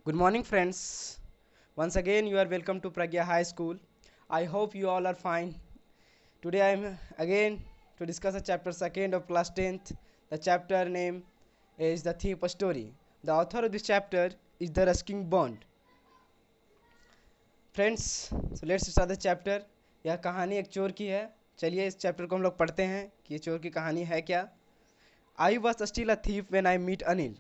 Good morning, friends. Once again, you are welcome to Pragya High School. I hope you all are fine. Today, I am again to discuss a chapter second of class 10th. The chapter name is The Thief Story. The author of this chapter is the Ruskin Bond. Friends, so let's start the chapter. यह कहानी एक चोर की है. चलिए इस chapter को हम लोग पढ़ते हैं कि ये चोर की कहानी है क्या. I was still a thief when I meet Anil.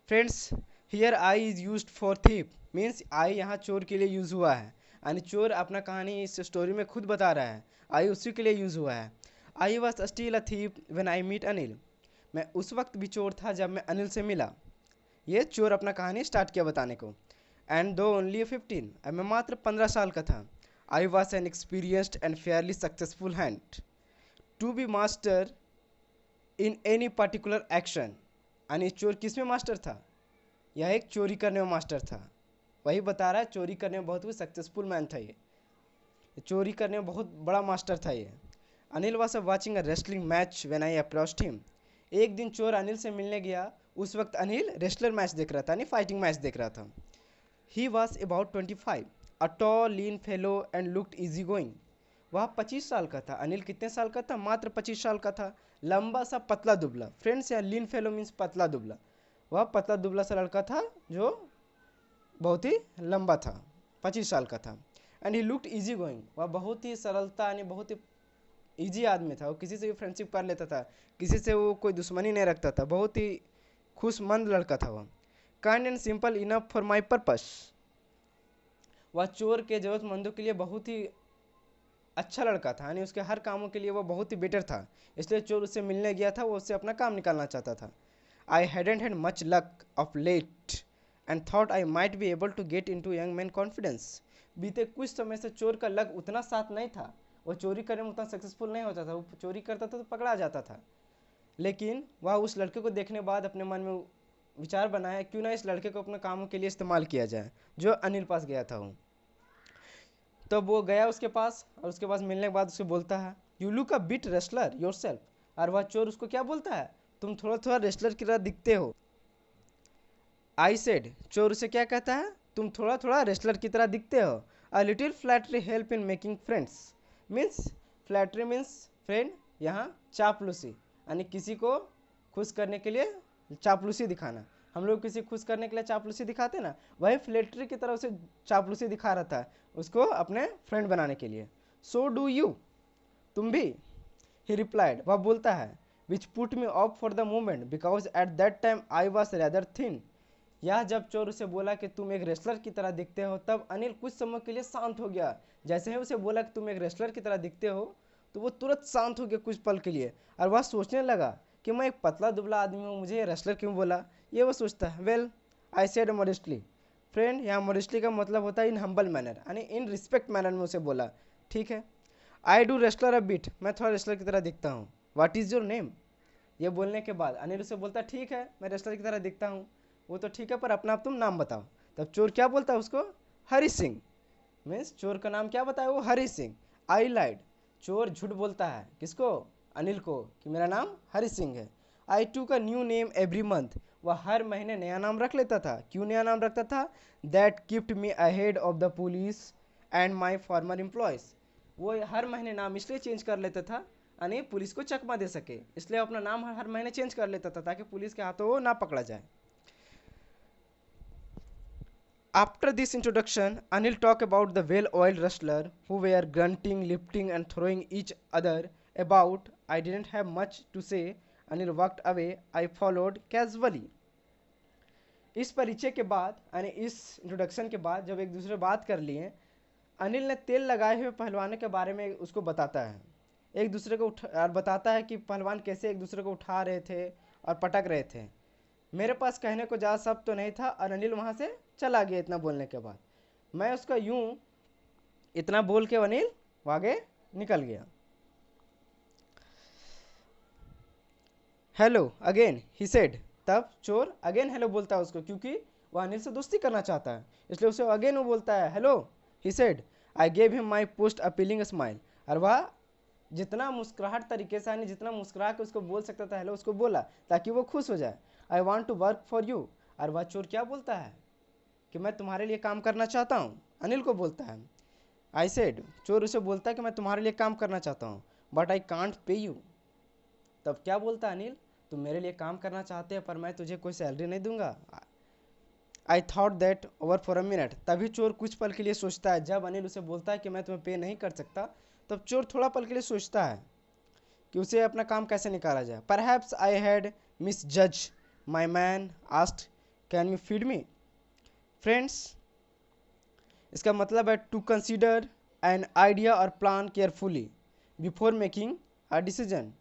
Friends, here I is used for thief means I यहाँ चोर के लिए यूज़ हुआ है. यानी चोर अपना कहानी इस स्टोरी में खुद बता रहा है. आई उसी के लिए यूज़ हुआ है. I was still a thief when I meet Anil. मैं उस वक्त भी चोर था जब मैं अनिल से मिला. ये चोर अपना कहानी स्टार्ट किया बताने को. एंड दो ओनली 15, मैं मात्र 15 साल का था. I was an experienced and fairly successful hand to be master in any particular action. यानी चोर किस में मास्टर था? यह एक चोरी करने में मास्टर था. वही बता रहा है चोरी करने में बहुत ही सक्सेसफुल मैन था. ये चोरी करने में बहुत बड़ा मास्टर था ये. Anil was watching a wrestling match when I approached him. एक दिन चोर अनिल से मिलने गया. उस वक्त अनिल रेसलर मैच देख रहा था, यानी फाइटिंग मैच देख रहा था. He was about 25, a tall lean fellow and looked easy going. वह 25 साल का था. अनिल कितने साल का था? मात्र 25 साल का था. लंबा सा पतला दुबला. फ्रेंड्स, यहाँ लीन फेलो मीन्स पतला दुबला. वह पतला दुबला सा लड़का था जो बहुत ही लंबा था, 25 साल का था. And he looked easy going. वह बहुत ही सरलता यानी बहुत ही ईजी आदमी था. वो किसी से भी फ्रेंडशिप कर लेता था, किसी से वो कोई दुश्मनी नहीं रखता था. बहुत ही खुशमंद लड़का था वह. Kind and simple enough for my purpose. वह चोर के ज़रूरतमंदों के लिए बहुत ही अच्छा लड़का था, यानी उसके हर कामों के लिए वो बहुत ही बेटर था. इसलिए चोर उससे मिलने गया था, वो उससे अपना काम निकालना चाहता था. I hadn't had much luck of late and thought I might be able to get into young man confidence. बीते कुछ समय से चोर का लक उतना साथ नहीं था. वो चोरी करने में उतना सक्सेसफुल नहीं होता था. वो चोरी करता था तो पकड़ा जाता था. लेकिन वह उस लड़के को देखने बाद अपने मन में विचार बनाया क्यों ना इस लड़के को अपने कामों के लिए इस्तेमाल किया जाए, जो अनिल पास गया था वो. तब वो गया उसके पास और उसके पास मिलने के बाद उससे बोलता है you look a bit wrestler your self. और वह चोर उसको क्या बोलता है? तुम थोड़ा थोड़ा रेसलर की तरह दिखते हो. I said. चोर उसे क्या कहता है? तुम थोड़ा थोड़ा रेसलर की तरह दिखते हो. A little flattery help in making friends. Means flattery means friend. यहाँ चापलूसी यानी किसी को खुश करने के लिए चापलूसी दिखाना. हम लोग किसी खुश करने के लिए चापलूसी दिखाते ना, वही फ्लैटरी की तरह उसे चापलूसी दिखा रहा था उसको अपने फ्रेंड बनाने के लिए. So do you. तुम भी. ही रिप्लाइड. वह बोलता है which put me of for the moment because at that time I was rather thin. यह जब चोर उसे बोला कि तुम एक रेसलर की तरह दिखते हो, तब अनिल कुछ समय के लिए शांत हो गया. जैसे ही उसे बोला कि तुम एक रेसलर की तरह दिखते हो, तो वो तुरंत शांत हो गया कुछ पल के लिए. और वह सोचने लगा कि मैं एक पतला दुबला आदमी हूँ, मुझे रेसलर क्यों बोला. ये वो सोचता है. Well, I said modestly. Friend, यहाँ मॉडेस्टली का मतलब होता है इन हम्बल मैनर, यानी इन रिस्पेक्ट मैनर में उसे बोला. ठीक है. I do wrestler a bit. मैं थोड़ा रेसलर की तरह दिखता हूँ. What is your name. ये बोलने के बाद अनिल उसे बोलता ठीक है मैं रेसलर की तरह दिखता हूँ. वो तो ठीक है, पर अपना आप तुम नाम बताओ. तब चोर क्या बोलता है उसको? हरी सिंह. मीन्स चोर का नाम क्या बताया वो? हरी सिंह. आई लाइड. चोर झूठ बोलता है. किसको? अनिल को, कि मेरा नाम हरी सिंह है. आई टूक a new name every month. वह हर महीने नया नाम रख लेता था. क्यों नया नाम रखता था? That keeped me ahead of the police and my farmer employees. वो हर महीने नाम इसलिए चेंज कर लेता था यानी पुलिस को चकमा दे सके, इसलिए अपना नाम हर महीने चेंज कर लेता था ताकि पुलिस के हाथों वो ना पकड़ा जाए. After this introduction, Anil talked about the well-oiled wrestler who were grunting, lifting, and throwing each other about. I didn't have much to say. Anil walked away. I followed casually. इस परिचय के बाद यानी इस इंट्रोडक्शन के बाद जब एक दूसरे बात कर लिए, अनिल ने तेल लगाए हुए पहलवानों के बारे में उसको बताता है. एक दूसरे को और बताता है कि पहलवान कैसे एक दूसरे को उठा रहे थे और पटक रहे थे. मेरे पास कहने को ज़्यादा शब्द तो नहीं था और अनिल वहाँ से चला गया. इतना बोलने के बाद मैं उसका यूं इतना बोल के अनिल आगे निकल गया. Hello again he said. तब चोर अगेन हेलो बोलता है उसको, क्योंकि वह अनिल से दोस्ती करना चाहता है, इसलिए उसे अगेन वो बोलता है hello. He said. I gave him my post appealing smile. और वह जितना मुस्कुराहट तरीके से यानी जितना मुस्कुरा के उसको बोल सकता था हेलो, उसको बोला ताकि वो खुश हो जाए. I want to work for you. और वह चोर क्या बोलता है? कि मैं तुम्हारे लिए काम करना चाहता हूँ, अनिल को बोलता है। आई सेड, चोर उसे बोलता है कि मैं तुम्हारे लिए काम करना चाहता हूँ, but I can't pay you. तब क्या बोलता है अनिल, तुम मेरे लिए काम करना चाहते हो पर मैं तुझे कोई सैलरी नहीं दूंगा। I thought that over for a minute. तभी चोर कुछ पल के लिए सोचता है। जब अनिल उसे बोलता है कि मैं तुम्हें पे नहीं कर सकता, तब चोर थोड़ा पल के लिए सोचता है कि उसे अपना काम कैसे निकाला जाए। परहैप्स आई हैड मिस जज my man asked can you feed me. Friends, इसका मतलब है टू कंसिडर एन आइडिया और plan carefully before making a decision.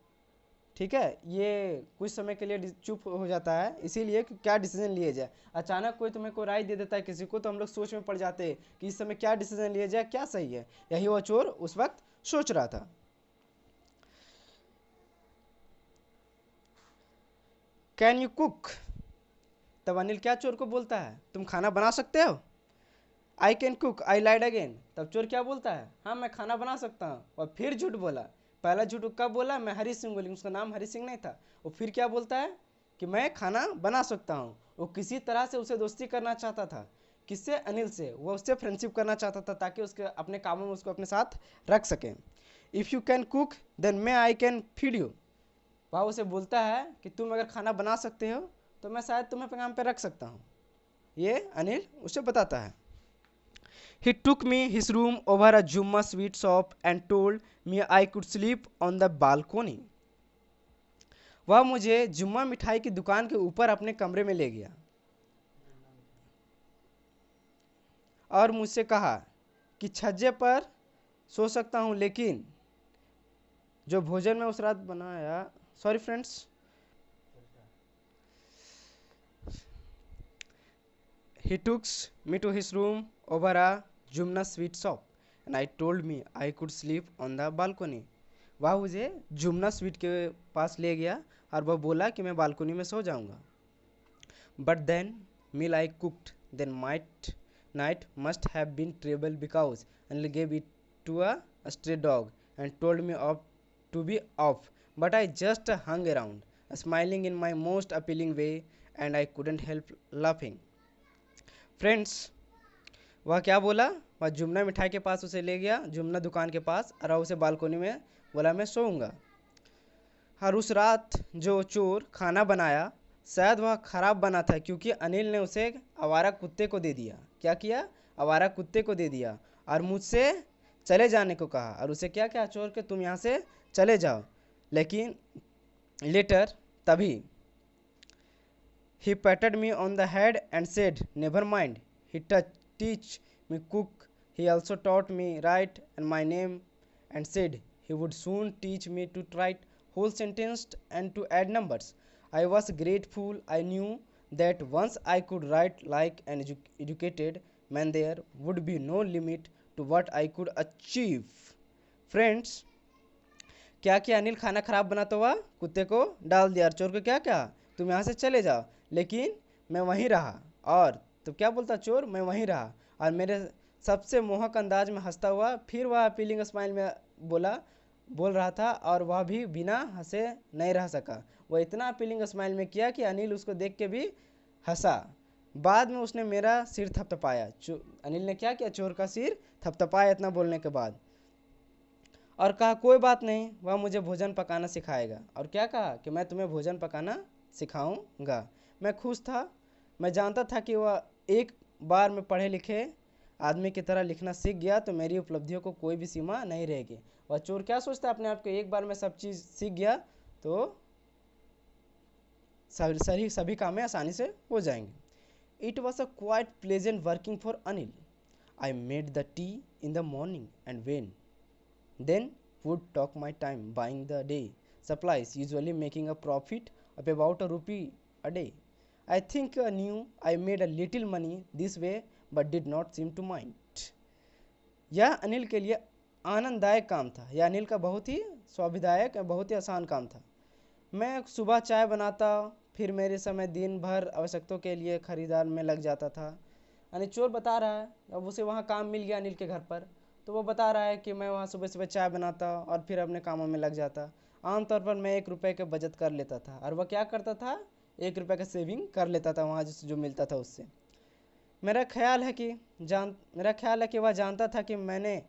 ठीक है, ये कुछ समय के लिए चुप हो जाता है, इसीलिए कि क्या डिसीजन लिए जाए। अचानक कोई तुम्हें को राय दे देता है किसी को, तो हम लोग सोच में पड़ जाते हैं कि इस समय क्या डिसीजन लिया जाए, क्या सही है। यही वो चोर उस वक्त सोच रहा था। Can you cook. तब अनिल क्या चोर को बोलता है, तुम खाना बना सकते हो। I can cook I lied again. तब चोर क्या बोलता है, हाँ मैं खाना बना सकता हूँ, और फिर झूठ बोला। पहला झूठ कब बोला, मैं हरी सिंह बोली, उसका नाम हरी सिंह नहीं था। वो फिर क्या बोलता है कि मैं खाना बना सकता हूँ। वो किसी तरह से उसे दोस्ती करना चाहता था। किससे, अनिल से। वो उससे फ्रेंडशिप करना चाहता था ताकि उसके अपने कामों में उसको अपने साथ रख सकें। If you can cook then may I can feed you. वह उसे बोलता है कि तुम अगर खाना बना सकते हो तो मैं शायद तुम्हें काम पे रख सकता हूँ। ये अनिल उसे बताता है। He took me his room over a Jumma sweet shop and told me I could sleep on the balcony. वह मुझे जुम्मा मिठाई की दुकान के ऊपर अपने कमरे में ले गया और मुझसे कहा कि छज्जे पर सो सकता हूँ, लेकिन जो भोजन में उस रात बनाया, sorry friends, he took me to his room over a Jumna sweet shop and I told me I could sleep on the balcony. वह मुझे जुमना स्वीट के पास ले गया और वह बोला कि मैं बालकनी में सो जाऊंगा। But then meal I cooked then might night must have been terrible because Anil gave it to a stray dog and told me off to be off, but I just hung around, smiling in my most appealing way, and I couldn't help laughing. Friends, वह क्या बोला, वह जुमना मिठाई के पास उसे ले गया, जुमना दुकान के पास, और उसे बालकोनी में बोला मैं सोऊंगा। और उस रात जो चोर खाना बनाया, शायद वह खराब बना था क्योंकि अनिल ने उसे आवारा कुत्ते को दे दिया। क्या किया, आवारा कुत्ते को दे दिया और मुझसे चले जाने को कहा। और उसे क्या क्या, चोर के तुम यहाँ से चले जाओ। लेकिन लेटर, तभी he patted me on the head and said never mind, he teach me cook, he also taught me write and my name, and said he would soon teach me to write whole sentences and to add numbers. I was grateful. I knew that once I could write like an educated man, there would be no limit to what I could achieve. Friends, क्या किया अनिल, खाना खराब बनाता हुआ कुत्ते को डाल दिया और चोर को क्या कहा, तुम यहाँ से चले जाओ। लेकिन मैं वहीं रहा। और तो क्या बोलता चोर, मैं वहीं रहा और मेरे सबसे मोहक अंदाज में हंसता हुआ फिर वह अपीलिंग स्माइल में बोल रहा था, और वह भी बिना हंसे नहीं रह सका। वह इतना अपीलिंग स्माइल में किया कि अनिल उसको देख के भी हंसा। बाद में उसने मेरा सिर थपथपाया। अनिल ने क्या किया, चोर का सिर थपथपाया इतना बोलने के बाद, और कहा कोई बात नहीं, वह मुझे भोजन पकाना सिखाएगा। और क्या कहा कि मैं तुम्हें भोजन पकाना सिखाऊंगा। मैं खुश था। मैं जानता था कि वह एक बार में पढ़े लिखे आदमी की तरह लिखना सीख गया तो मेरी उपलब्धियों को कोई भी सीमा नहीं रहेगी। वह चोर क्या सोचता है अपने आप को, एक बार में सब चीज़ सीख गया तो सभी काम आसानी से हो जाएंगे। It was a quite pleasant working for Anil. I made the T in the morning and when then would talk my time buying the day supplies, usually making a profit of about ₹1 a day. I think knew I made a little money this way but did not seem to mind. यह अनिल के लिए आनंददायक काम था। यह अनिल का बहुत ही स्वाभिदायक और बहुत ही आसान काम था। मैं सुबह चाय बनाता, फिर मेरे समय दिन भर आवश्यकताओं के लिए खरीदार में लग जाता था। यानी चोर बता रहा है, अब उसे वहाँ काम मिल गया अनिल के घर पर, तो वो बता रहा है कि मैं वहाँ सुबह सुबह चाय बनाता और फिर अपने कामों में लग जाता। आमतौर पर मैं ₹1 के बचत कर लेता था, और वह क्या करता था, ₹1 का सेविंग कर लेता था वहाँ जो मिलता था उससे। मेरा ख्याल है कि वह जानता था कि मैंने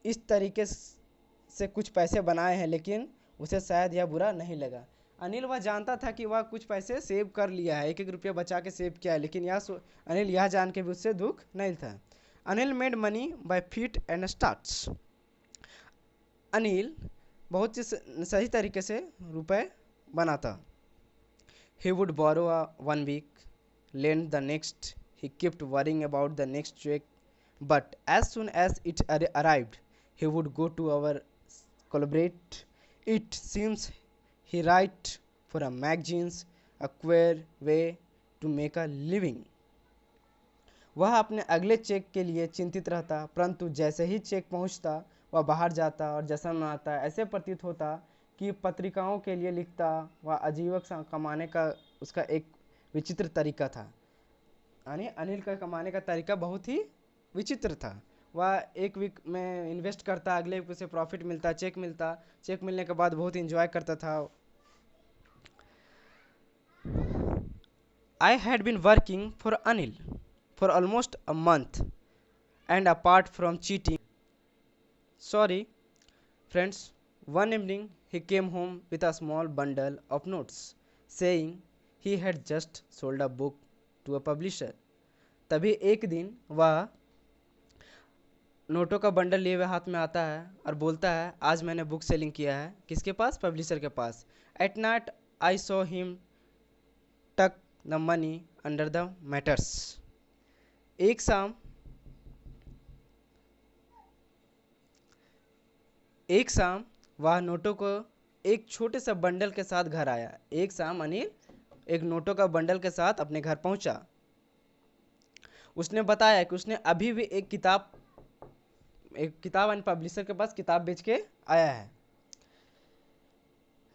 इस तरीके से कुछ पैसे बनाए हैं, लेकिन उसे शायद यह बुरा नहीं लगा। अनिल वह जानता था कि वह कुछ पैसे सेव कर लिया है, एक एक रुपया बचा के सेव किया है, लेकिन अनिल यह जान के भी उससे दुख नहीं था। Anil made money by feet and starts. Anil बहुत ही सही तरीके से रुपए बनाता। He would borrow one week, lend the next. He kept worrying about the next check, but as soon as it arrived, he would go to our collaborate. It seems he write for a magazines, a queer way to make a living. वह अपने अगले check के लिए चिंतित रहता, परंतु जैसे ही check पहुंचता वह बाहर जाता और जश्न मनाता। ऐसे प्रतीत होता कि पत्रिकाओं के लिए लिखता। वह आजीविका कमाने का उसका एक विचित्र तरीका था, यानी अनिल का कमाने का तरीका बहुत ही विचित्र था। वह एक वीक में इन्वेस्ट करता, अगले वीक उसे प्रॉफिट मिलता, चेक मिलता, चेक मिलने के बाद बहुत इंजॉय करता था। I had been working for Anil for almost a month, and apart from cheating, sorry friends, one evening he came home with a small bundle of notes, saying he had just sold a book to a publisher. तभी एक दिन वह नोटों का bundle लिए हुए हाथ में आता है और बोलता है, आज मैंने बुक सेलिंग किया है। किसके पास? पब्लिशर के पास। At night I saw him tuck the money under the mattress. एक शाम वह नोटों को एक छोटे सा बंडल के साथ घर आया। एक शाम अनिल एक नोटों का बंडल के साथ अपने घर पहुंचा। उसने बताया कि उसने अभी भी एक किताब पब्लिशर के पास किताब बेच के आया है।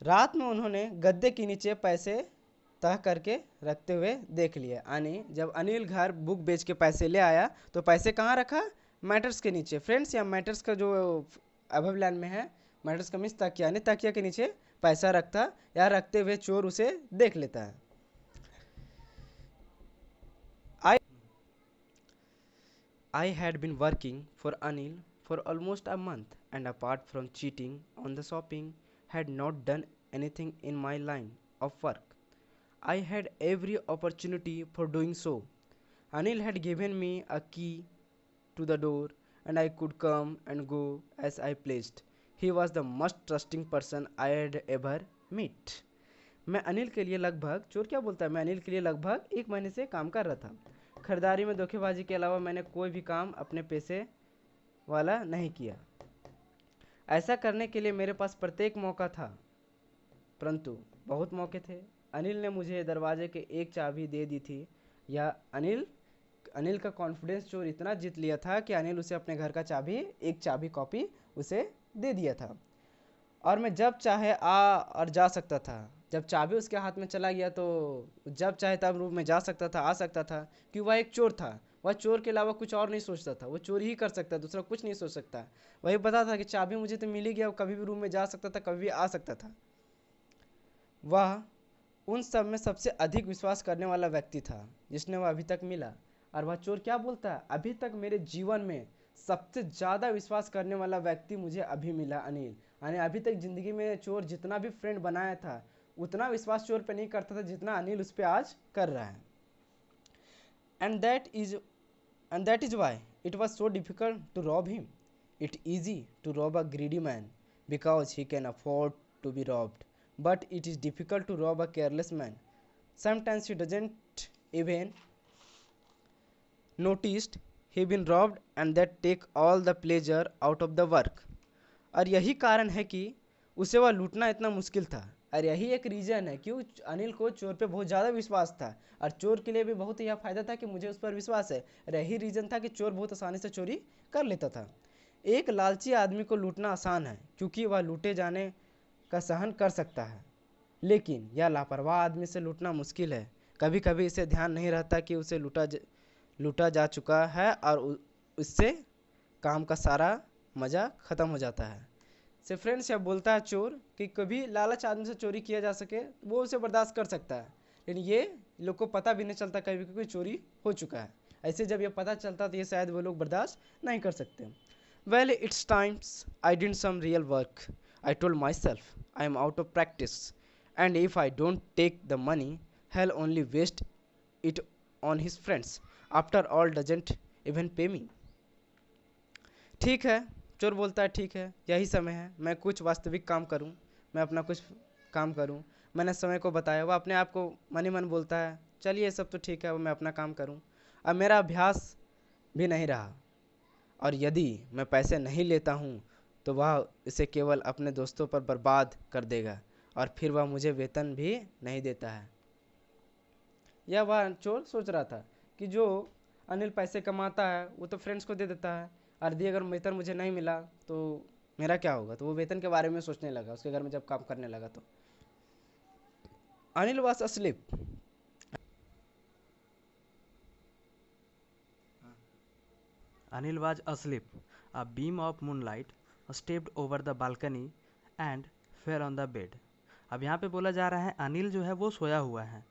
रात में उन्होंने गद्दे के नीचे पैसे तह करके रखते हुए देख लिया। यानी जब अनिल घर बुक बेच के पैसे ले आया तो पैसे कहाँ रखा? मैटर्स के नीचे। फ्रेंड्स, या मैटर्स का जो अभव लाइन में है, मैटर्स का मीन्स तकिया, यानी तकिया के नीचे पैसा रखता, या रखते हुए चोर उसे देख लेता है। I had been working for Anil for almost a month, and apart from cheating on the shopping, had not done anything in my line of work. I had every opportunity for doing so. Anil had given me a key to the door, and I could come and go as I pleased. He was the most trusting person I had ever met. मैं अनिल के लिए लगभग, चोर क्या बोलता है, मैं अनिल के लिए लगभग एक महीने से काम कर रहा था। खरीदारी में धोखेबाजी के अलावा मैंने कोई भी काम अपने पैसे वाला नहीं किया। ऐसा करने के लिए मेरे पास प्रत्येक मौका था, परंतु बहुत मौके थे। अनिल ने मुझे दरवाजे के एक चाबी दे दी थी। या अनिल का कॉन्फिडेंस चोर इतना जीत लिया था कि अनिल उसे अपने घर का एक चाबी कॉपी उसे दे दिया था, और मैं जब चाहे आ और जा सकता था। जब चाबी उसके हाथ में चला गया तो जब चाहे तब रूम में जा सकता था, आ सकता था, क्योंकि वह एक चोर था। वह चोर के अलावा कुछ और नहीं सोचता था, वो चोरी ही कर सकता, दूसरा कुछ नहीं सोच सकता। वही पता था कि चाबी मुझे तो मिल ही गया, कभी भी रूम में जा सकता था, कभी भी आ सकता था। वह उन सब में सबसे अधिक विश्वास करने वाला व्यक्ति था जिसने वह अभी तक मिला। और वह चोर क्या बोलता है, अभी तक मेरे जीवन में सबसे ज़्यादा विश्वास करने वाला व्यक्ति मुझे अभी मिला, अनिल। यानी अभी तक ज़िंदगी में चोर जितना भी फ्रेंड बनाया था, उतना विश्वास चोर पे नहीं करता था जितना अनिल उस पर आज कर रहा है। And that is why it was so difficult to rob him. It easy to rob a greedy man because he can afford to be robbed, but it is difficult to rob a careless man. Sometimes he doesn't even noticed he been robbed, and that take all the pleasure out of the work. और यही कारण है कि उसे वह लूटना इतना मुश्किल था, और यही एक रीज़न है क्यों अनिल को चोर पे बहुत ज़्यादा विश्वास था, और चोर के लिए भी बहुत यह फ़ायदा था कि मुझे उस पर विश्वास है, और यही रीज़न था कि चोर बहुत आसानी से चोरी कर लेता था। एक लालची आदमी को लूटना आसान है क्योंकि वह लूटे जाने का सहन कर सकता है, लेकिन यह लापरवाह आदमी से लूटना मुश्किल है। कभी कभी इसे ध्यान नहीं रहता कि उसे लूटा जा चुका है, और उससे काम का सारा मज़ा ख़त्म हो जाता है। से फ्रेंड्स, यह बोलता है चोर कि कभी लालच आदमी से चोरी किया जा सके वो उसे बर्दाश्त कर सकता है, लेकिन ये लोग को पता भी नहीं चलता कभी कोई चोरी हो चुका है। ऐसे जब ये पता चलता तो ये शायद वो लोग बर्दाश्त नहीं कर सकते। Well it's times I did some real work, I told myself I am out of practice and if I don't take the money he'll only waste it on his friends after all doesn't even pay me. ठीक है, चोर बोलता है ठीक है, यही समय है, मैं कुछ वास्तविक काम करूं, मैं अपना कुछ काम करूं। मैंने समय को बताया, वह अपने आप को मन ही मन बोलता है चलिए सब तो ठीक है, वो मैं अपना काम करूं। अब मेरा अभ्यास भी नहीं रहा, और यदि मैं पैसे नहीं लेता हूं तो वह इसे केवल अपने दोस्तों पर बर्बाद कर देगा और फिर वह मुझे वेतन भी नहीं देता है। यह वह चोर सोच रहा था कि जो अनिल पैसे कमाता है वो तो फ्रेंड्स को दे देता है, और यदि अगर वेतन मुझे नहीं मिला तो मेरा क्या होगा। तो वो वेतन के बारे में सोचने लगा उसके घर में जब काम करने लगा। तो Anil was asleep. Anil was asleep. A beam of moonlight stepped over the balcony and fell on the bed. अब यहाँ पे बोला जा रहा है अनिल जो है वो सोया हुआ है,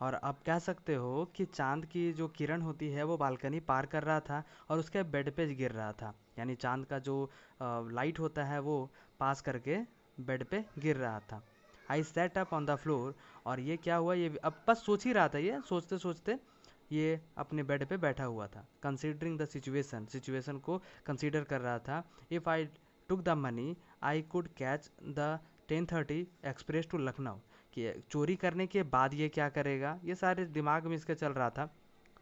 और आप कह सकते हो कि चांद की जो किरण होती है वो बालकनी पार कर रहा था और उसके बेड पे गिर रहा था, यानी चांद का जो लाइट होता है वो पास करके बेड पे गिर रहा था। I sat up on the floor, और ये क्या हुआ, ये अब बस सोच ही रहा था, ये सोचते सोचते ये अपने बेड पे बैठा हुआ था। कंसिडरिंग द सिचुएशन को कंसीडर कर रहा था। If I took the money I could catch the 10:30 express to Lucknow, कि चोरी करने के बाद ये क्या करेगा, ये सारे दिमाग में इसके चल रहा था।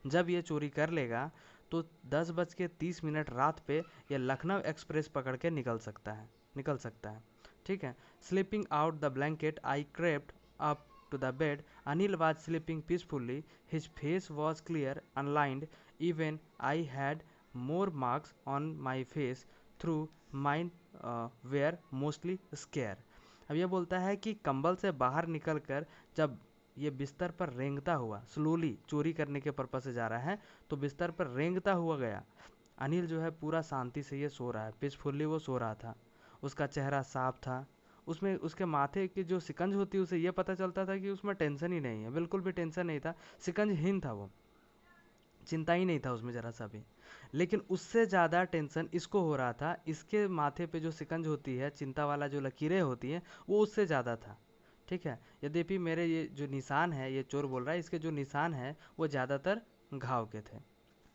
जब ये चोरी कर लेगा तो 10:30 रात पे ये लखनऊ एक्सप्रेस पकड़ के निकल सकता है। ठीक है। Sleeping out the blanket I crept up to the bed. Anil was sleeping peacefully. His face was clear, unlined. Even I had more marks on my face through mine were mostly scare. अब ये बोलता है कि कंबल से बाहर निकलकर जब ये बिस्तर पर रेंगता हुआ स्लोली चोरी करने के पर्पज से जा रहा है, तो बिस्तर पर रेंगता हुआ गया। अनिल जो है पूरा शांति से ये सो रहा है, पीसफुली वो सो रहा था। उसका चेहरा साफ था, उसमें उसके माथे की जो सिकंज होती है उसे ये पता चलता था कि उसमें टेंशन ही नहीं है, बिल्कुल भी टेंशन नहीं था, सिकंजहीन था वो, चिंता ही नहीं था उसमें जरा सा भी। लेकिन उससे ज़्यादा टेंशन इसको हो रहा था, इसके माथे पे जो सिकंज होती है, चिंता वाला जो लकीरें होती हैं, वो उससे ज़्यादा था। ठीक है। यद्यपि मेरे ये जो निशान है, ये चोर बोल रहा है, इसके जो निशान है वो ज़्यादातर घाव के थे।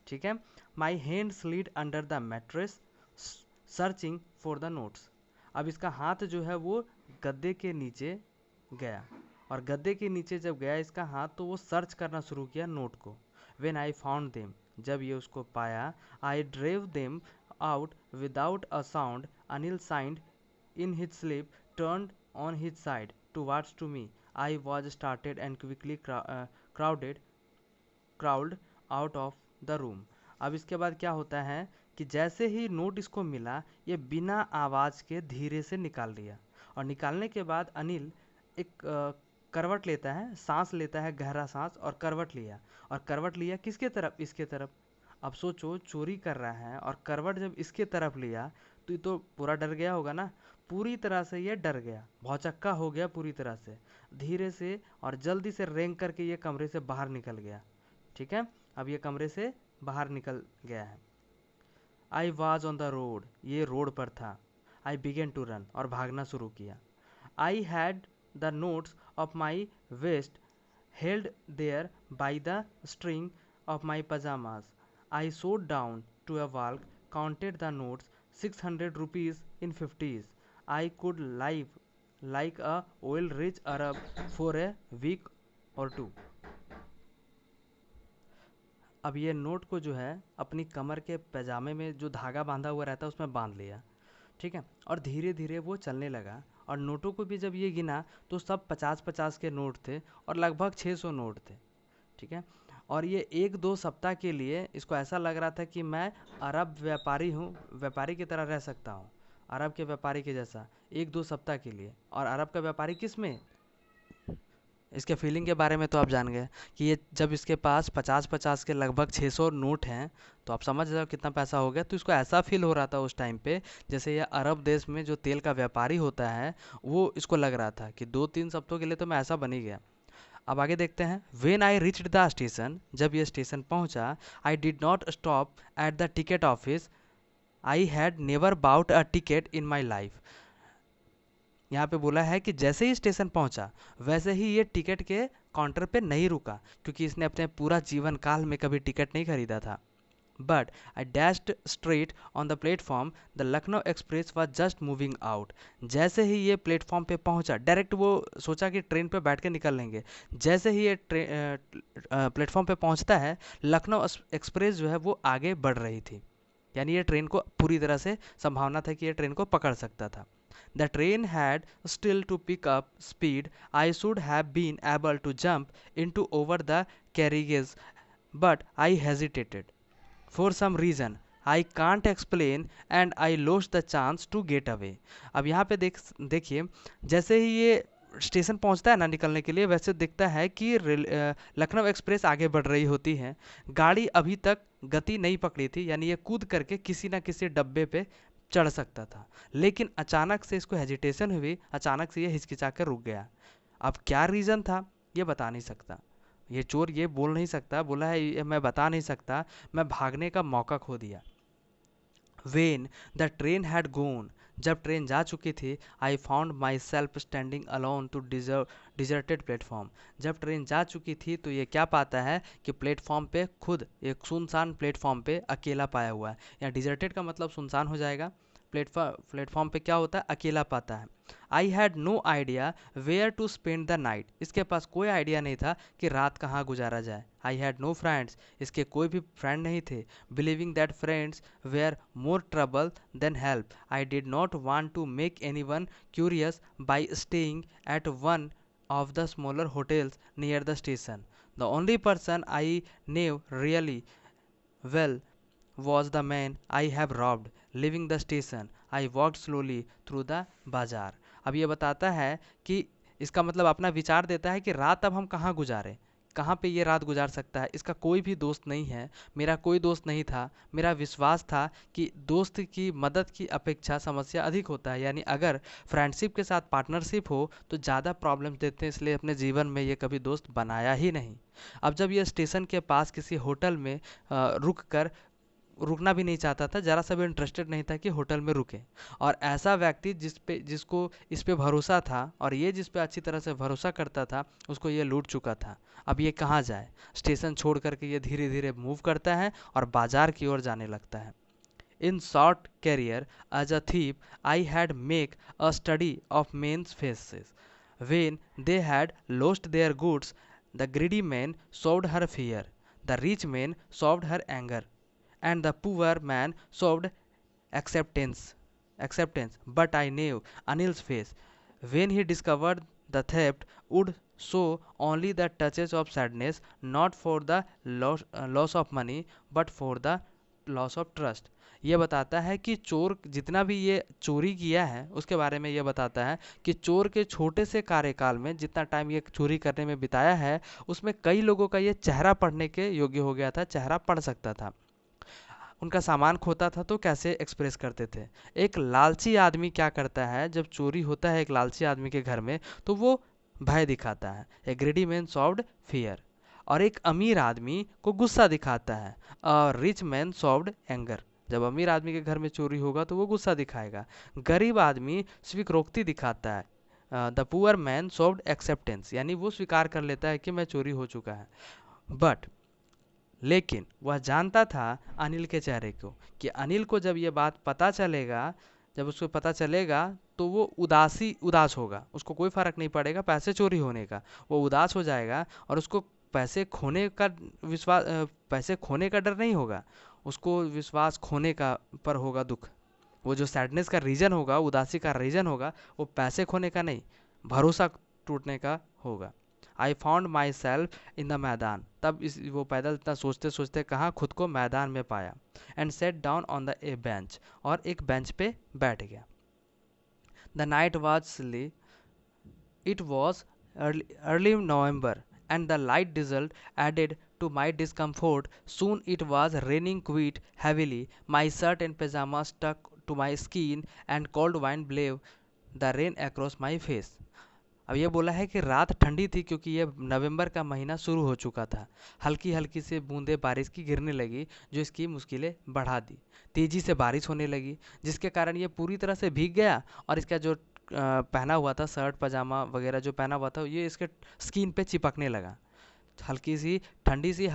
ठीक है। My hand slid under the mattress searching for the notes. अब इसका हाथ जो है वो गद्दे के नीचे गया, और गद्दे के नीचे जब गया इसका हाथ तो वो सर्च करना शुरू किया नोट को। व्हेन आई फाउंड देम, जब ये उसको पाया, I drove them out without a sound. Anil sighed in his sleep turned on his side towards to me. I was started and quickly crawled out of the room. अब इसके बाद क्या होता है कि जैसे ही नोट इसको मिला, ये बिना आवाज़ के धीरे से निकाल लिया, और निकालने के बाद अनिल एक करवट लेता है, सांस लेता है, गहरा सांस, और करवट लिया। और करवट लिया किसके तरफ, इसके तरफ। अब सोचो चोरी कर रहा है और करवट जब इसके तरफ लिया तो ये तो पूरा डर गया होगा ना, पूरी तरह से ये डर गया, भौचक्का हो गया पूरी तरह से। धीरे से और जल्दी से रेंग करके ये कमरे से बाहर निकल गया। ठीक है। अब ये कमरे से बाहर निकल गया है। I was on the road, ये रोड पर था। आई बिगेन टू रन, और भागना शुरू किया। I had the notes of my waist held there by the string of my pyjamas. I sat down to a walk, counted the notes, 600 rupees in 50s. I could live like a oil rich Arab for a week or two. अब ये note को जो है अपनी कमर के पैजामे में जो धागा बांधा हुआ रहता है उसमें बांध लिया। ठीक है। और धीरे धीरे वो चलने लगा, और नोटों को भी जब ये गिना तो सब 50-50 के नोट थे, और लगभग 600 नोट थे। ठीक है। और ये 1-2 सप्ताह के लिए इसको ऐसा लग रहा था कि मैं अरब व्यापारी हूँ, व्यापारी की तरह रह सकता हूँ, अरब के व्यापारी के जैसा, 1-2 सप्ताह के लिए। और अरब का व्यापारी किस में, इसके फीलिंग के बारे में तो आप जान गए कि ये जब इसके पास 50-50 के लगभग 600 नोट हैं, तो आप समझ जाओ कितना पैसा हो गया। तो इसको ऐसा फील हो रहा था उस टाइम पे जैसे ये अरब देश में जो तेल का व्यापारी होता है वो इसको लग रहा था कि 2-3 सप्ताह के लिए तो मैं ऐसा बन ही गया। अब आगे देखते हैं। When I reached the station, जब ये स्टेशन पहुंचा, I did not stop at the ticket office, I had never bought a ticket in my life. यहाँ पे बोला है कि जैसे ही स्टेशन पहुंचा वैसे ही ये टिकट के काउंटर पे नहीं रुका, क्योंकि इसने अपने पूरा जीवन काल में कभी टिकट नहीं खरीदा था। But I dashed straight on the platform, the Lucknow express was just moving out. जैसे ही ये प्लेटफॉर्म पे पहुंचा, डायरेक्ट वो सोचा कि ट्रेन पे बैठ के निकल लेंगे। जैसे ही ये प्लेटफॉर्म पे पहुंचता है, लखनऊ एक्सप्रेस जो है वो आगे बढ़ रही थी, यानी ये ट्रेन को पूरी तरह से संभावना था कि ये ट्रेन को पकड़ सकता था। The train had still to pick up speed. I should have been able to jump into over the carriages, but I hesitated. For some reason I can't explain and I lost the chance to get away. अब यहाँ पे देखिए, जैसे ही ये station पहुंचता है ना निकलने के लिए, वैसे दिखता है कि लखनऊ एक्सप्रेस आगे बढ़ रही होती है। गाड़ी अभी तक गति नहीं पकड़ी थी, यानी ये कूद करके किसी ना किसी डब्बे पे चढ़ सकता था, लेकिन अचानक से इसको हेजिटेशन हुई, अचानक से ये हिचकिचा कर रुक गया। अब क्या रीज़न था ये बता नहीं सकता, ये चोर ये बोल नहीं सकता, बोला है ये मैं बता नहीं सकता, मैं भागने का मौका खो दिया। When the train had gone, जब ट्रेन जा चुकी थी, I found myself standing alone to deserted platform. जब ट्रेन जा चुकी थी तो ये क्या पाता है कि प्लेटफॉर्म पे खुद एक सुनसान प्लेटफॉर्म पे अकेला पाया हुआ है। या डिजर्टेड का मतलब सुनसान हो जाएगा, प्लेटफॉर्म पे क्या होता है, अकेला पाता है। I had no idea where to spend the night, इसके पास कोई आइडिया नहीं था कि रात कहाँ गुजारा जाए। आई हैड नो फ्रेंड्स, इसके कोई भी फ्रेंड नहीं थे। Believing that friends were more trouble than help, I did not want to make anyone curious by staying at one of the smaller hotels near the station. The only person I knew really well was the man I have robbed. Leaving the station, I walked slowly through the bazaar. अब ये बताता है कि इसका मतलब अपना विचार देता है कि रात अब हम कहाँ गुजारें, कहाँ पे ये रात गुजार सकता है। इसका कोई भी दोस्त नहीं है, मेरा कोई दोस्त नहीं था। मेरा विश्वास था कि दोस्त की मदद की अपेक्षा समस्या अधिक होता है, यानी अगर फ्रेंडशिप के साथ पार्टनरशिप हो तो ज़्यादा प्रॉब्लम्स देते हैं, इसलिए अपने जीवन में ये कभी दोस्त बनाया ही नहीं। अब जब ये स्टेशन के पास किसी होटल में रुक कर रुकना भी नहीं चाहता था, ज़रा सा भी इंटरेस्टेड नहीं था कि होटल में रुके, और ऐसा व्यक्ति जिसको इस पे भरोसा था और ये जिस पे अच्छी तरह से भरोसा करता था, उसको ये लूट चुका था। अब ये कहाँ जाए, स्टेशन छोड़ करके ये धीरे धीरे मूव करता है और बाजार की ओर जाने लगता है। In short career as a thief I had make a study of men's faces. When they had lost their goods, the greedy man solved her fear, the rich man solved her anger, and the poor man showed acceptance. But I knew Anil's face when he discovered the theft would show only the touches of sadness, not for the loss of money but for the loss of trust. ये बताता है कि चोर जितना भी ये चोरी किया है उसके बारे में ये बताता है कि चोर के छोटे से कार्यकाल में जितना टाइम ये चोरी करने में बिताया है, उसमें कई लोगों का ये चेहरा पढ़ने के योग्य हो गया था, चेहरा पढ़ सकता था। उनका सामान खोता था तो कैसे एक्सप्रेस करते थे। एक लालची आदमी क्या करता है, जब चोरी होता है एक लालची आदमी के घर में तो वो भय दिखाता है, ए ग्रेडी मैन सॉल्व्ड फियर। और एक अमीर आदमी को गुस्सा दिखाता है, a rich man solved anger. जब अमीर आदमी के घर में चोरी होगा तो वो गुस्सा दिखाएगा। गरीब आदमी स्वीकारोक्ति दिखाता है, the poor man solved acceptance, यानी वो स्वीकार कर लेता है कि मैं चोरी हो चुका है। बट लेकिन वह जानता था अनिल के चेहरे को, कि अनिल को जब ये बात पता चलेगा, जब उसको पता चलेगा तो वो उदास होगा, उसको कोई फ़र्क नहीं पड़ेगा पैसे चोरी होने का, वो उदास हो जाएगा और उसको पैसे खोने का डर नहीं होगा, उसको विश्वास खोने का पर होगा दुख। वो जो सैडनेस का रीज़न होगा, उदासी का रीज़न होगा, वो पैसे खोने का नहीं, भरोसा टूटने का होगा। आई found my self in the मैदान, तब वो पैदल इतना सोचते सोचते कहाँ खुद को मैदान में पाया। And set down on the a bench, और एक बेंच पे बैठ गया। The night was chilly, it was early November and the light drizzled added to my discomfort. Soon it was raining quite heavily. My shirt and pajamas stuck to my skin and cold wind blew the rain across my face. अब ये बोला है कि रात ठंडी थी क्योंकि ये नवंबर का महीना शुरू हो चुका था। हल्की हल्की से बूंदें बारिश की गिरने लगी जो इसकी मुश्किलें बढ़ा दी। तेज़ी से बारिश होने लगी जिसके कारण ये पूरी तरह से भीग गया और इसका जो पहना हुआ था शर्ट पजामा वगैरह जो पहना हुआ था ये इसके स्किन पे चिपकने लगा। हल्की सी ठंडी सी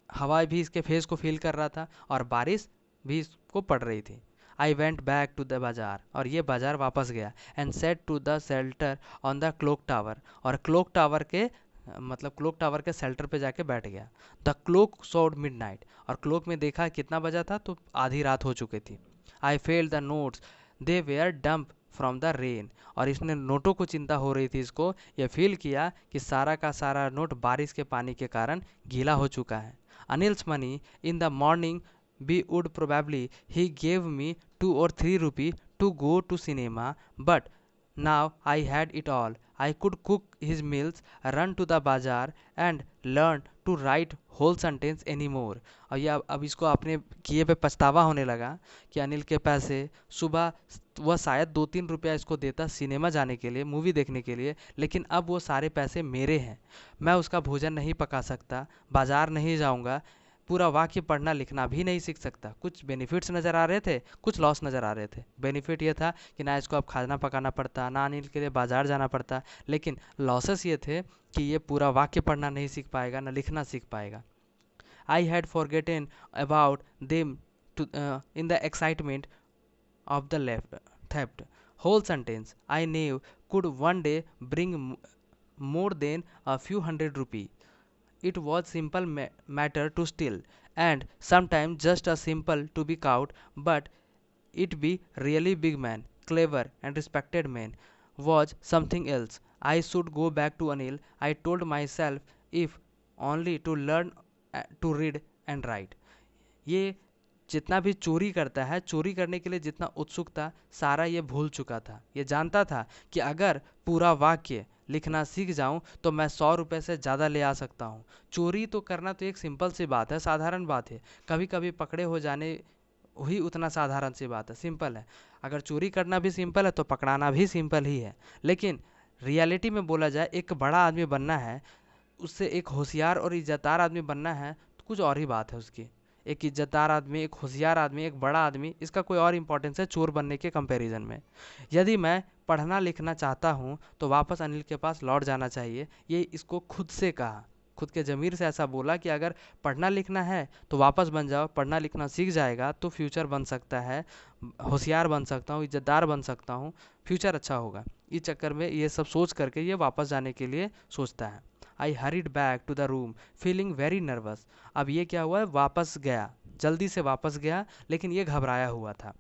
हवा भी इसके फेस को फील कर रहा था और बारिश भी इसको पड़ रही थी। I went back to the bazaar और ये बाजार वापस गया and set to the shelter on the clock tower और क्लॉक टावर के शेल्टर पे जाके बैठ गया। द क्लॉक शोड मिडनाइट और क्लॉक में देखा कितना बजा था तो आधी रात हो चुकी थी। I felt the notes they were damp from the rain और इसने नोटों को चिंता हो रही थी इसको ये फील किया कि सारा का सारा नोट बारिश के पानी के कारण गीला हो चुका है। Anil's money in the morning we would probably he gave me 2 or 3 rupee to go to cinema, but now I had it all. I could cook his meals, run to the bazaar and learn to write whole sentence anymore. और ये अब इसको अपने किए पे पछतावा होने लगा कि अनिल के पैसे सुबह वह शायद 2-3 रुपया इसको देता सिनेमा जाने के लिए मूवी देखने के लिए, लेकिन अब वो सारे पैसे मेरे हैं। मैं उसका भोजन नहीं पका सकता, बाजार नहीं जाऊंगा, पूरा वाक्य पढ़ना लिखना भी नहीं सीख सकता। कुछ बेनिफिट्स नज़र आ रहे थे, कुछ लॉस नज़र आ रहे थे। बेनिफिट ये था कि ना इसको अब खाना पकाना पड़ता, ना अनिल के लिए बाजार जाना पड़ता, लेकिन लॉसेस ये थे कि ये पूरा वाक्य पढ़ना नहीं सीख पाएगा, ना लिखना सीख पाएगा। I had forgotten about them in the excitement of the theft. Whole sentence I knew could one day bring more than a few hundred rupees. It was simple matter to steal, and sometimes just a simple to be caught, but it be really big man, clever and respected man was something else. I should go back to Anil. I told myself if only to learn to read and write. ये जितना भी चोरी करता है, चोरी करने के लिए जितना उत्सुक था सारा ये भूल चुका था। ये जानता था कि अगर पूरा वाक्य लिखना सीख जाऊं तो मैं 100 रुपये से ज़्यादा ले आ सकता हूं। चोरी तो करना तो एक सिंपल सी बात है, साधारण बात है। कभी कभी पकड़े हो जाने वही उतना साधारण सी बात है, सिंपल है। अगर चोरी करना भी सिंपल है तो पकड़ाना भी सिंपल ही है। लेकिन रियलिटी में बोला जाए एक बड़ा आदमी बनना है, उससे एक होशियार और इज्जतदार आदमी बनना है तो कुछ और ही बात है उसकी। एक इज्जतदार आदमी, एक होशियार आदमी, एक बड़ा आदमी, इसका कोई और इम्पोर्टेंस है चोर बनने के कंपैरिजन में। यदि मैं पढ़ना लिखना चाहता हूँ तो वापस अनिल के पास लौट जाना चाहिए। ये इसको खुद से कहा, खुद के ज़मीर से ऐसा बोला कि अगर पढ़ना लिखना है तो वापस बन जाओ, पढ़ना लिखना सीख जाएगा तो फ्यूचर बन सकता है, होशियार बन सकता हूँ, इज्जतदार बन सकता हूँ, फ्यूचर अच्छा होगा। इस चक्कर में ये सब सोच करके ये वापस जाने के लिए सोचता है। I hurried back to the room feeling very nervous. अब ये क्या हुआ है, वापस गया, जल्दी से वापस गया, लेकिन ये घबराया हुआ था।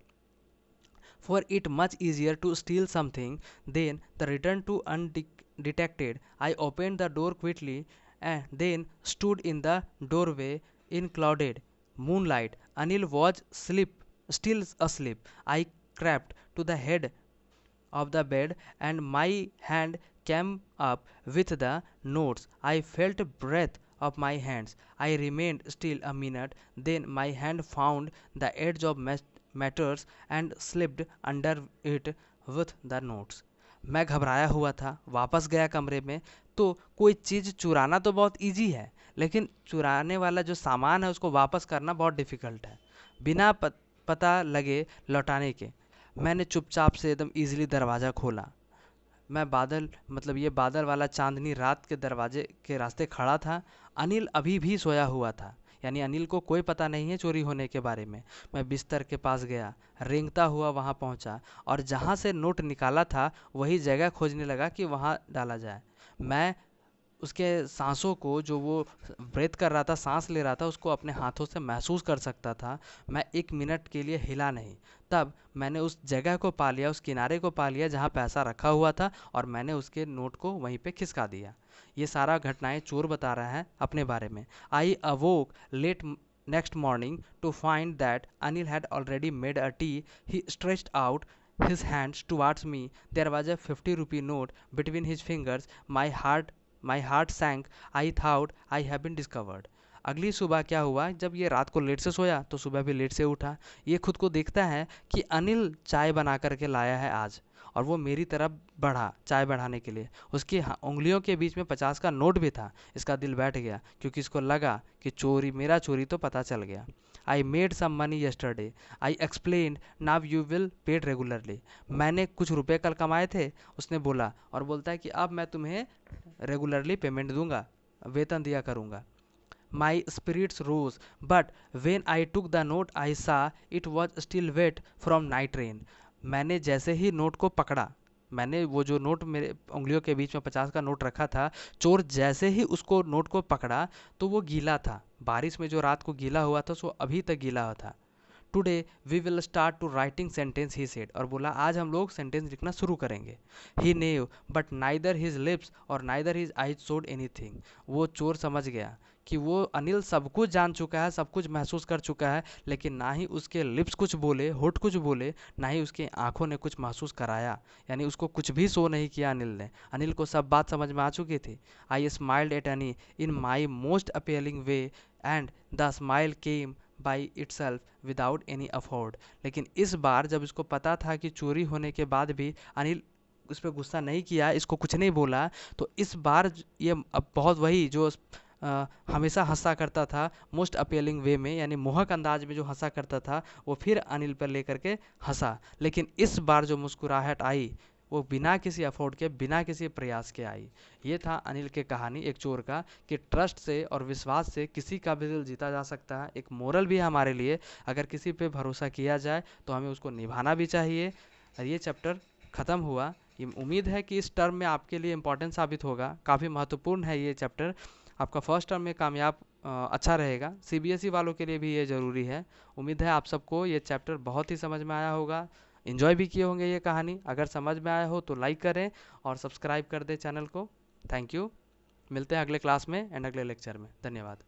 For it much easier to steal something than the return to undetected. I open the door quickly and then stood in the doorway in clouded moonlight. Anil was still asleep. I crept to the head of the bed and my hand came up with the notes. I felt breath of my hands. I remained still a minute. Then my hand found the edge of matters and slipped under it with the notes. मैं घबराया हुआ था, वापस गया कमरे में। तो कोई चीज़ चुराना तो बहुत इजी है, लेकिन चुराने वाला जो सामान है उसको वापस करना बहुत डिफ़िकल्ट है, बिना पता लगे लौटाने के। मैंने चुपचाप से एकदम इजीली दरवाज़ा खोला। मैं ये बादल वाला चांदनी रात के दरवाजे के रास्ते खड़ा था। अनिल अभी भी सोया हुआ था, यानी अनिल को कोई पता नहीं है चोरी होने के बारे में। मैं बिस्तर के पास गया, रेंगता हुआ वहाँ पहुँचा और जहाँ से नोट निकाला था वही जगह खोजने लगा कि वहाँ डाला जाए। मैं उसके सांसों को, जो वो ब्रेथ कर रहा था, सांस ले रहा था, उसको अपने हाथों से महसूस कर सकता था। मैं 1 मिनट के लिए हिला नहीं। तब मैंने उस जगह को पा लिया, उस किनारे को पा लिया जहाँ पैसा रखा हुआ था और मैंने उसके नोट को वहीं पे खिसका दिया। ये सारा घटनाएं चोर बता रहा है अपने बारे में। I awoke late next morning to find that Anil had already made a tea. He stretched out his hands towards me. There was a 50 rupee note between his fingers. My heart sank. I thought I have been discovered. अगली सुबह क्या हुआ, जब ये रात को late से सोया तो सुबह भी लेट से उठा। ये खुद को देखता है कि अनिल चाय बना करके लाया है आज, और वो मेरी तरफ बढ़ा चाय बढ़ाने के लिए। उसकी उंगलियों के बीच में 50 का नोट भी था। इसका दिल बैठ गया क्योंकि इसको लगा कि मेरा चोरी तो पता चल गया। I made some money yesterday, I explained, now you will paid regularly. मैंने कुछ रुपए कल कमाए थे, उसने बोला, और बोलता है कि अब मैं तुम्हें रेगुलरली पेमेंट दूंगा, वेतन दिया करूंगा। My spirits rose, but when I took the note I saw it was still wet from night rain. मैंने जैसे ही नोट को पकड़ा, मैंने वो जो नोट मेरे उंगलियों के बीच में 50 का नोट रखा था, चोर जैसे ही उसको नोट को पकड़ा तो वो गीला था। बारिश में जो रात को गीला हुआ था वो अभी तक गीला हुआ था। Today we will start to writing sentence, he said, और बोला आज हम लोग सेंटेंस लिखना शुरू करेंगे। He knew but neither his lips और neither his eyes showed anything. वो चोर समझ गया कि वो अनिल सब कुछ जान चुका है, सब कुछ महसूस कर चुका है, लेकिन ना ही उसके लिप्स कुछ बोले, होठ कुछ बोले, ना ही उसकी आंखों ने कुछ महसूस कराया, यानी उसको कुछ भी शो नहीं किया अनिल ने। अनिल को सब बात समझ में आ चुकी थी। आई smiled at Anil in my most appealing way and the smile came by itself without any effort. लेकिन इस बार जब इसको पता था कि चोरी होने के बाद भी अनिल उस पर गुस्सा नहीं किया, इसको कुछ नहीं बोला, तो इस बार ये अब बहुत वही जो हमेशा हंसा करता था मोस्ट अपीलिंग वे में, यानी मोहक अंदाज में जो हंसा करता था, वो फिर अनिल पर लेकर के हंसा। लेकिन इस बार जो मुस्कुराहट आई वो बिना किसी अफोर्ड के, बिना किसी प्रयास के आई। ये था अनिल के कहानी एक चोर का, कि ट्रस्ट से और विश्वास से किसी का भी दिल जीता जा सकता है। एक मोरल भी है हमारे लिए, अगर किसी पे भरोसा किया जाए तो हमें उसको निभाना भी चाहिए। और ये चैप्टर ख़त्म हुआ। ये उम्मीद है कि इस टर्म में आपके लिए इम्पोर्टेंट साबित होगा, काफ़ी महत्वपूर्ण है ये चैप्टर। आपका फर्स्ट टर्म में कामयाब अच्छा रहेगा। सीबीएसई वालों के लिए भी ये ज़रूरी है। उम्मीद है आप सबको ये चैप्टर बहुत ही समझ में आया होगा, इन्जॉय भी किए होंगे ये कहानी। अगर समझ में आया हो तो लाइक करें और सब्सक्राइब कर दें चैनल को। Thank you. मिलते हैं अगले क्लास में एंड अगले लेक्चर में। धन्यवाद।